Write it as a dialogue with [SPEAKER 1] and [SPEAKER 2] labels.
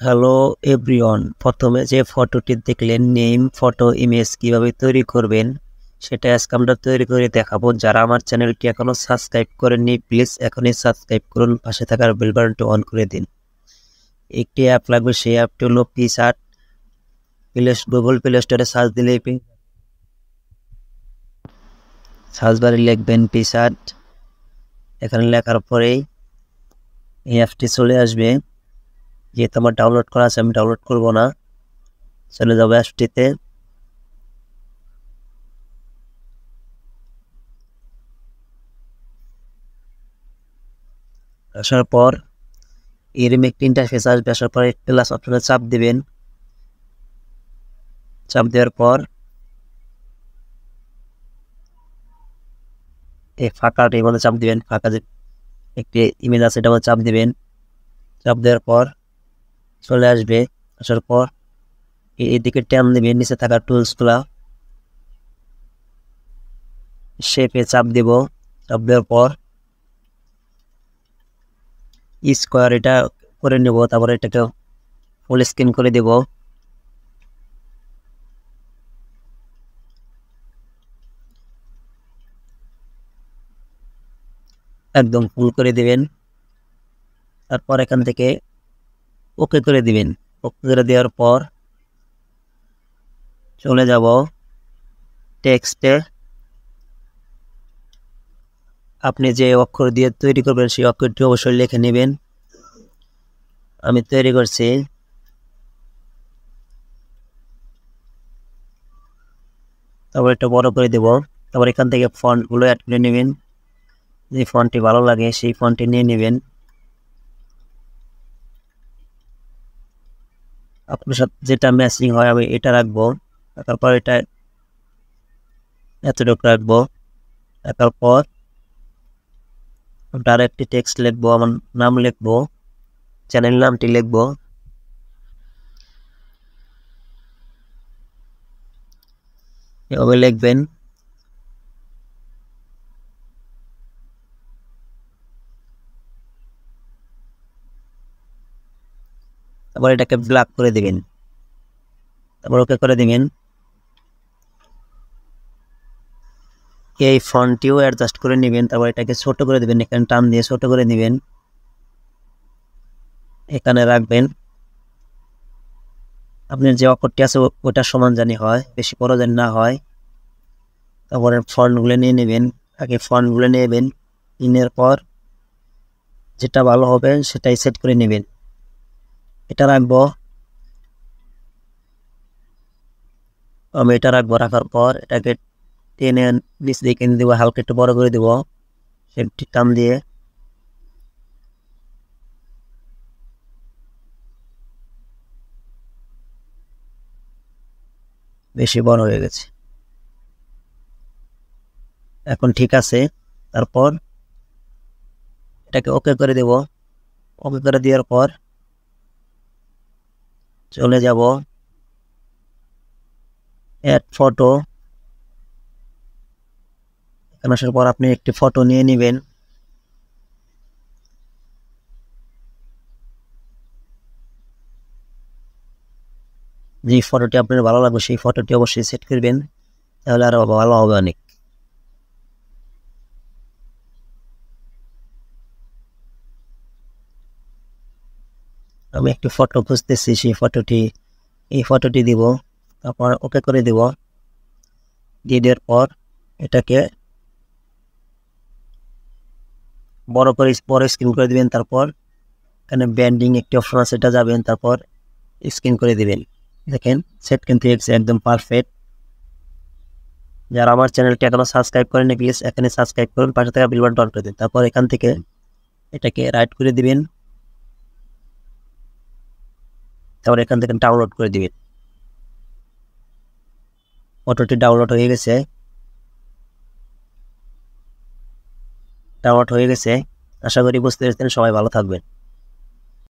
[SPEAKER 1] Hello everyone, প্রথমে যে ফটোটি দেখলেন নেম ফটো ইমেজ কিভাবে তৈরি করবেন সেটা আজকে আমরা তৈরি করে দেখাবো। যারা আমার চ্যানেলটি এখনো সাবস্ক্রাইব করেননি প্লিজ এখনই সাবস্ক্রাইব করুন, পাশে থাকার বেল বাটনটি অন করে দিন। একটি অ্যাপ লাগবে, সেই অ্যাপটি হলো পিকআর্ট। গুগল প্লে স্টোরে সার্চ দিলেই সার্চ বারে লিখবেন পিকআর্ট। এখানে লেখার পরেই এই অ্যাপটি চলে আসবে। যেহেতু আমার ডাউনলোড করা আছে আমি ডাউনলোড করব না, চলে যাবো অ্যাপটিতে। আসার পর এরকম একটি ইন্টারফেস আসবে। আসার পর প্লাস অপশনে চাপ দিবেন। চাপ দেওয়ার পর এই ফাঁকাটির মধ্যে চাপ দিবেন। ফাঁকা যে একটি ইমেজ আছে এটার মধ্যে চাপ দিবেন। চাপ দেওয়ার পর চলে আসবে। আসার পর এদিকে টান দিবেন, নিচে থাকা টুলসগুলা শেপে চাপ দিব। চাপ দেওয়ার পর স্কোয়ার এটা করে নেব, তারপরে এটাকে ফুল স্ক্রিন করে দেব। একদম ফুল করে দিবেন। তারপর এখান থেকে ওকে করে দিবেন। ওকে করে দেওয়ার পর চলে যাব টেক্সটে। আপনি যে অক্ষর দিয়ে তৈরি করবেন সেই অক্ষরটি অবশ্যই লিখে নেবেন। আমি তৈরি করছি। তারপর এটা বড় করে দেব। তারপর এখান থেকে ফন্টগুলো অ্যাড করে নেবেন। যে ফন্টটি ভালো লাগে সেই ফন্টটি নিয়ে নেবেন। আপনার সাথে যেটা ম্যাচিং হয় আমি এটা রাখবো। তারপর এটা এতটুকু রাখবো। তারপর আমরা একটি টেক্সট লিখবো, আমার নাম লিখবো, চ্যানেল নামটি লিখবো। এভাবে লিখবেন। তারপর এটাকে ব্ল্যাক করে দিবেন। তারপর ওকে করে দিবেন। এই ফন্টটিও অ্যাডজাস্ট করে নেবেন। তারপর এটাকে ছোট করে দিবেন, এখানে টান দিয়ে ছোট করে দিবেন, এখানে রাখবেন। আপনার যে অক্ষরটি আছে ওটা সমান জানি হয়, বেশি বড় জানি না হয়। তারপরে ফন্টগুলো নিয়ে নেবেন। আগে ফন্টগুলো নেবেন, নেওয়ার পর যেটা ভালো হবে সেটাই সেট করে নেবেন। এটা রাখবো, আমি এটা রাখবো। রাখার পর এটাকে টেনে নিচ দিয়ে কিনে দেবো, হালকা একটু বড় করে দেবো সেটি টান দিয়ে। বেশি বড় হয়ে গেছে, এখন ঠিক আছে। তারপর এটাকে ওকে করে দেব। ওকে করে দেওয়ার পর চলে যাব অ্যাড ফটো। এখানে আসার পর আপনি একটি ফটো নিয়ে নেবেন। যে ফটোটি আপনার ভালো লাগবে সেই ফটোটি অবশ্যই সেট করবেন, তাহলে আরো ভালো হবে অনেক। আমি একটি ফটো খুঁজতেছি, সেই ফটোটি এই ফটোটি দিব। তারপর ওকে করে দিব। দিয়ে দেওয়ার পর এটাকে বড় স্ক্রিন করে দিবেন। তারপর এখানে ব্যান্ডিং একটি অপশন আছে, এটা যাবেন, তারপর স্ক্রিন করে দিবেন। দেখেন সেট কিন্তু একদম পারফেক্ট। যারা আমার চ্যানেলটি এখনো সাবস্ক্রাইব করেনি প্লিজ এখানে সাবস্ক্রাইব করুন, পাশে থাকা বেল বাটন অন করে দিন। তারপর এখান থেকে এটাকে রাইট করে দিবেন। তারপর এখান থেকে ডাউনলোড করে দিবেন। ফটোটি ডাউনলোড হয়ে গেছে। আশা করি বুঝতে পেরেছেন। সবাই ভালো থাকবেন।